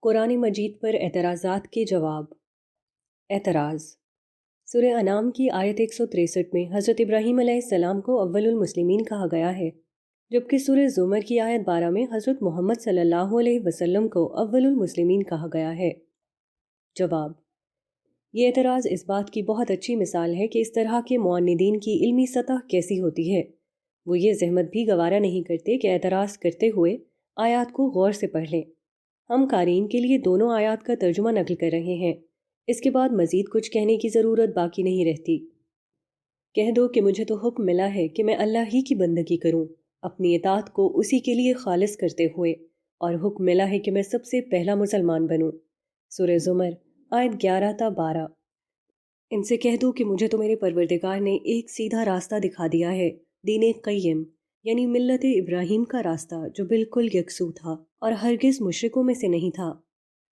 قرآن مجید پر اعتراضات کے جواب۔ اعتراض۔ سورہ انعام کی آیت 163 میں حضرت ابراہیم علیہ السلام کو اول المسلمین کہا گیا ہے، جبکہ سورہ زمر کی آیت 12 میں حضرت محمد صلی اللہ علیہ وسلم کو اول المسلمین کہا گیا ہے۔ جواب۔ یہ اعتراض اس بات کی بہت اچھی مثال ہے کہ اس طرح کے معاندین کی علمی سطح کیسی ہوتی ہے۔ وہ یہ زحمت بھی گوارا نہیں کرتے کہ اعتراض کرتے ہوئے آیات کو غور سے پڑھ لیں۔ ہم قارئین کے لیے دونوں آیات کا ترجمہ نقل کر رہے ہیں، اس کے بعد مزید کچھ کہنے کی ضرورت باقی نہیں رہتی۔ کہہ دو کہ مجھے تو حکم ملا ہے کہ میں اللہ ہی کی بندگی کروں، اپنی اطاعت کو اسی کے لیے خالص کرتے ہوئے، اور حکم ملا ہے کہ میں سب سے پہلا مسلمان بنوں۔ سورہ زمر آیت 11 تا 12۔ ان سے کہہ دو کہ مجھے تو میرے پروردگار نے ایک سیدھا راستہ دکھا دیا ہے، دین قیم، یعنی ملت ابراہیم کا راستہ جو بالکل یکسو تھا اور ہرگز مشرکوں میں سے نہیں تھا۔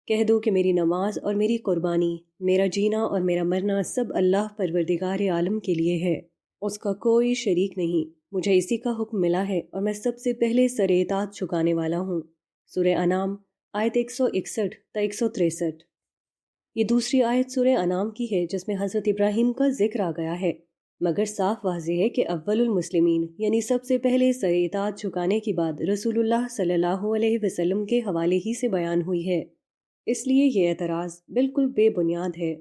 کہہ دو کہ میری نماز اور میری قربانی، میرا جینا اور میرا مرنا سب اللہ پروردگار عالم کے لیے ہے، اس کا کوئی شریک نہیں، مجھے اسی کا حکم ملا ہے اور میں سب سے پہلے سر اطاعت جھکانے والا ہوں۔ سورہ انعام آیت 161 تا 163۔ یہ دوسری آیت سورہ انعام کی ہے جس میں حضرت ابراہیم کا ذکر آ گیا ہے، مگر صاف واضح ہے کہ اول المسلمین یعنی سب سے پہلے سر اطاعت جھکانے کی بات رسول اللہ صلی اللہ علیہ وسلم کے حوالے ہی سے بیان ہوئی ہے، اس لیے یہ اعتراض بالکل بے بنیاد ہے۔